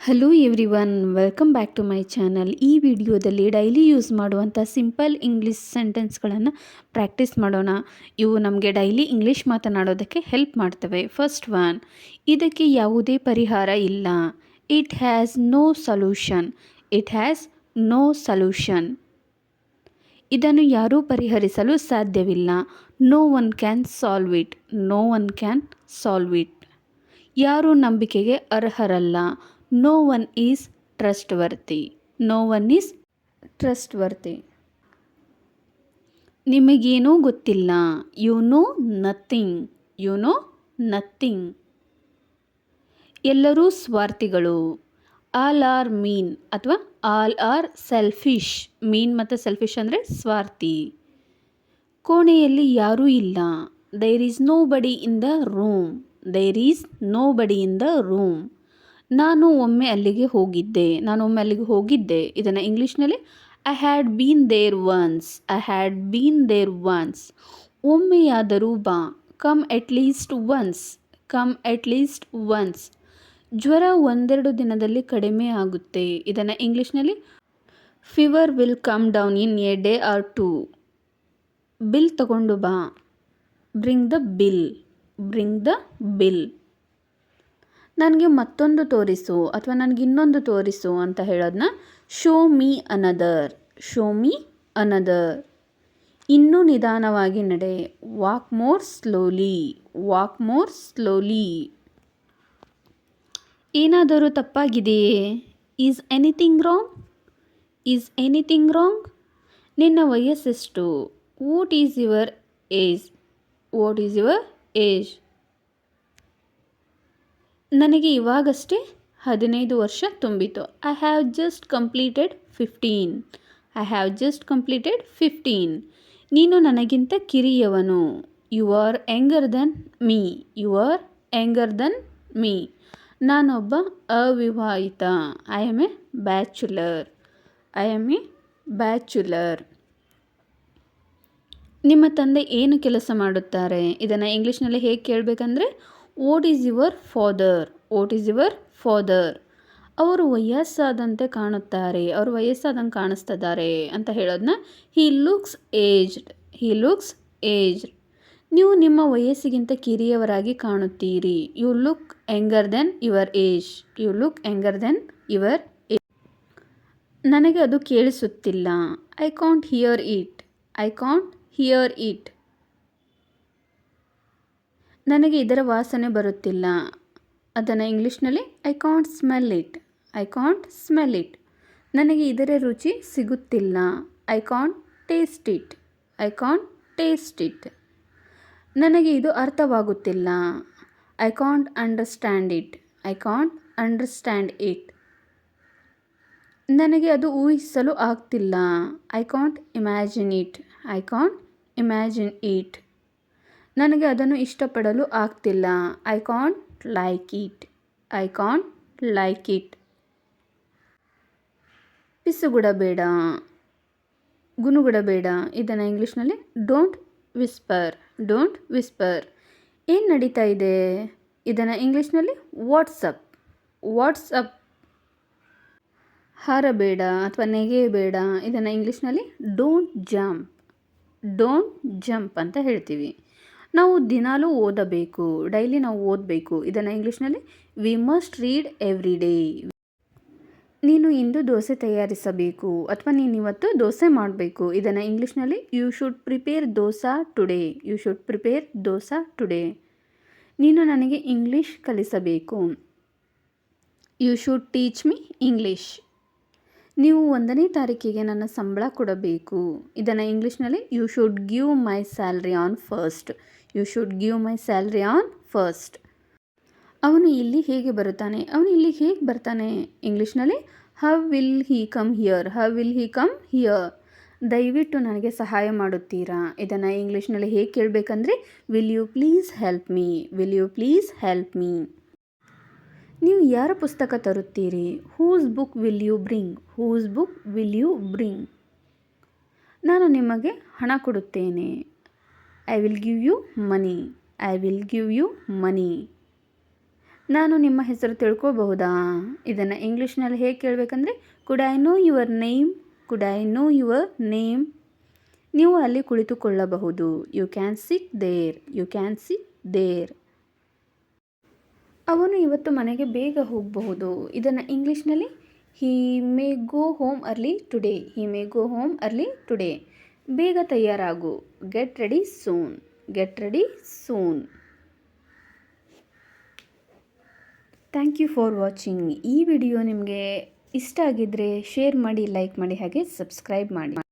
Hello everyone, welcome back to my channel. ಈ ವಿಡಿಯೋದಲ್ಲಿ daily use ಮಾಡುವಂಥ ಸಿಂಪಲ್ ಇಂಗ್ಲೀಷ್ ಸೆಂಟೆನ್ಸ್ಗಳನ್ನು ಪ್ರಾಕ್ಟೀಸ್ ಮಾಡೋಣ. ಇವು ನಮಗೆ ಡೈಲಿ ಇಂಗ್ಲೀಷ್ ಮಾತನಾಡೋದಕ್ಕೆ ಹೆಲ್ಪ್ ಮಾಡ್ತವೆ. ಫಸ್ಟ್ ಒನ್, ಇದಕ್ಕೆ ಯಾವುದೇ ಪರಿಹಾರ ಇಲ್ಲ. It has no solution. It has no solution. ಇದನ್ನು ಯಾರೂ ಪರಿಹರಿಸಲು ಸಾಧ್ಯವಿಲ್ಲ. No one can solve it. No one can solve it. ಯಾರೂ ನಂಬಿಕೆಗೆ ಅರ್ಹರಲ್ಲ. No one is trustworthy. No one is trustworthy. ನಿಮಗೇನೂ ಗೊತ್ತಿಲ್ಲ. You know nothing. You know nothing. ಎಲ್ಲರೂ ಸ್ವಾರ್ಥಿಗಳು. ಆಲ್ ಆರ್ ಮೀನ್ ಅಥವಾ ಆಲ್ ಆರ್ ಸೆಲ್ಫಿಶ್. ಮೀನ್ ಮತ್ತು ಸೆಲ್ಫಿಶ್ ಅಂದರೆ ಸ್ವಾರ್ಥಿ. ಕೋಣೆಯಲ್ಲಿ ಯಾರೂ ಇಲ್ಲ. There is nobody in the room. There is nobody in the room. ನಾನು ಒಮ್ಮೆ ಅಲ್ಲಿಗೆ ಹೋಗಿದ್ದೆ. ಇದನ್ನು ಇಂಗ್ಲೀಷ್ನಲ್ಲಿ I had been there once. I had been there once. ಒಮ್ಮೆಯಾದರೂ ಬಾ. Come at least once. Come at least once. ಜ್ವರ ಒಂದೆರಡು ದಿನದಲ್ಲಿ ಕಡಿಮೆ ಆಗುತ್ತೆ. ಇದನ್ನು ಇಂಗ್ಲೀಷ್ನಲ್ಲಿ fever will come down in a day or two. Bill ತಗೊಂಡು ಬಾ. Bring the bill. Bring the bill. ನನಗೆ ಮತ್ತೊಂದು ತೋರಿಸು ಅಥವಾ ನನಗೆ ಇನ್ನೊಂದು ತೋರಿಸು ಅಂತ ಹೇಳೋದನ್ನ show me another. Show me another. ಇನ್ನೂ ನಿಧಾನವಾಗಿ ನಡೆ. Walk more slowly. Walk more slowly. ಏನಾದರೂ ತಪ್ಪಾಗಿದೆಯೇ? Is anything wrong? Is anything wrong? ನಿನ್ನ ವಯಸ್ಸೆಷ್ಟು? What is your age? What is your age? ನನಗೆ ಇವಾಗಷ್ಟೇ 15 ವರ್ಷ ತುಂಬಿತು. I have just completed 15. I have just completed 15. ನೀನು ನನಗಿಂತ ಕಿರಿಯವನು. You are younger than me. You are younger than me. ನಾನೊಬ್ಬ ಅವಿವಾಹಿತ. I am a bachelor. I am a bachelor. ನಿಮ್ಮ ತಂದೆ ಏನು ಕೆಲಸ ಮಾಡುತ್ತಾರೆ? ಇದನ್ನು ಇಂಗ್ಲೀಷ್ನಲ್ಲಿ ಹೇಗೆ ಕೇಳಬೇಕಂದ್ರೆ what is your father. What is your father. ಅವರು ವಯಸ್ಸಾದಂತೆ ಕಾಣುತ್ತಾರೆ. ಅವರು ವಯಸ್ಸಾದಂಗೆ ಕಾಣಿಸ್ತಿದ್ದಾರೆ ಅಂತ ಹೇಳೋದನ್ನ he looks aged. He looks aged. ನೀವು ನಿಮ್ಮ ವಯಸ್ಸಿಗಿಂತ ಕಿರಿಯವರಾಗಿ ಕಾಣುತ್ತೀರಿ. You look younger than your age. You look younger than your age. ನನಗೆ ಅದು ಕೇಳಿಸುತ್ತಿಲ್ಲ. I can't hear it. I can't hear it. ನನಗೆ ಇದರ ವಾಸನೆ ಬರುತ್ತಿಲ್ಲ. ಅದನ್ನು ಇಂಗ್ಲೀಷ್ನಲ್ಲಿ I can't smell it. I can't smell it. ನನಗೆ ಇದರ ರುಚಿ ಸಿಗುತ್ತಿಲ್ಲ. I can't taste it. I can't taste it. ನನಗೆ ಇದು ಅರ್ಥವಾಗುತ್ತಿಲ್ಲ. I can't understand it. I can't understand it. ನನಗೆ ಅದು ಊಹಿಸಲು ಆಗ್ತಿಲ್ಲ. I can't imagine it. I can't imagine it. ನನಗೆ ಅದನ್ನು ಇಷ್ಟಪಡಲು ಆಗ್ತಿಲ್ಲ. I can't like it. I can't like it. ಪಿಸುಗುಡಬೇಡ. ಗುನುಗುಡಬೇಡ. ಇದನ್ನು ಇಂಗ್ಲೀಷ್ನಲ್ಲಿ ಡೋಂಟ್ ವಿಸ್ಪರ್. Don't whisper. ಏನು ನಡೀತಾ ಇದೆ? ಇದನ್ನು ಇಂಗ್ಲೀಷ್ನಲ್ಲಿ ವಾಟ್ಸಪ್. ವಾಟ್ಸಪ್. ಹಾರಬೇಡ ಅಥವಾ ನೆಗೆಯಬೇಡ. ಇದನ್ನು ಇಂಗ್ಲೀಷ್ನಲ್ಲಿ ಡೋಂಟ್ ಜಂಪ್. ಡೋಂಟ್ ಜಂಪ್ ಅಂತ ಹೇಳ್ತೀವಿ. ನಾವು ದಿನಾಲೂ ಓದಬೇಕು. ಡೈಲಿ ನಾವು ಓದಬೇಕು. ಇದನ್ನು ಇಂಗ್ಲೀಷ್ನಲ್ಲಿ we must read every day. ನೀನು ಇಂದು ದೋಸೆ ತಯಾರಿಸಬೇಕು ಅಥವಾ ನೀನು ಇವತ್ತು ದೋಸೆ ಮಾಡಬೇಕು. ಇದನ್ನು ಇಂಗ್ಲೀಷ್ನಲ್ಲಿ you should prepare dosa today. You should prepare dosa today. ನೀನು ನನಗೆ ಇಂಗ್ಲೀಷ್ ಕಲಿಸಬೇಕು. You should teach me English. ನೀವು 1ನೇ ತಾರೀಕಿಗೆ ನನ್ನ ಸಂಬಳ ಕೊಡಬೇಕು. ಇದನ್ನು ಇಂಗ್ಲೀಷ್ನಲ್ಲಿ you should give my salary on first. You should give my salary on first. ಅವನು ಇಲ್ಲಿ ಹೇಗೆ ಬರುತ್ತಾನೆ? ಅವನು ಇಲ್ಲಿ ಹೇಗೆ ಬರ್ತಾನೆ? ಇಂಗ್ಲೀಷ್ನಲ್ಲಿ how will he come here. How will he come here. ದಯವಿಟ್ಟು ನನಗೆ ಸಹಾಯ ಮಾಡುತ್ತೀರಾ? ಇದನ್ನು ಇಂಗ್ಲೀಷ್ನಲ್ಲಿ ಹೇಗೆ ಕೇಳಬೇಕಂದ್ರೆ will you please help me. Will you please help me. ನೀವು ಯಾರ ಪುಸ್ತಕ ತರುತ್ತೀರಿ? Whose book will you bring. Whose book will you bring. ನಾನು ನಿಮಗೆ ಹಣ ಕೊಡುತ್ತೇನೆ. I will give you money. I will give you money. ನಾನು ನಿಮ್ಮ ಹೆಸರು ತಿಳ್ಕೊಬಹುದಾ? ಇದನ್ನು ಇಂಗ್ಲೀಷ್ನಲ್ಲಿ ಹೇಗೆ ಕೇಳಬೇಕಂದ್ರೆ could I know your name, could I know your name. ನೀವು ಅಲ್ಲಿ ಕುಳಿತುಕೊಳ್ಳಬಹುದು. You can sit there, you can sit there. ಅವನು ಇವತ್ತು ಮನೆಗೆ ಬೇಗ ಹೋಗಬಹುದು. ಇದನ್ನು ಇಂಗ್ಲೀಷ್ನಲ್ಲಿ he may go home early today, he may go home early today. ಬೇಗ ತಯಾರಾಗು. Get ready soon, get ready soon. Thank you for watching. ಈ ವಿಡಿಯೋ ನಿಮಗೆ ಇಷ್ಟ ಆಗಿದ್ದರೆ ಶೇರ್ ಮಾಡಿ, ಲೈಕ್ ಮಾಡಿ, ಹಾಗೆ ಸಬ್ಸ್ಕ್ರೈಬ್ ಮಾಡಿ.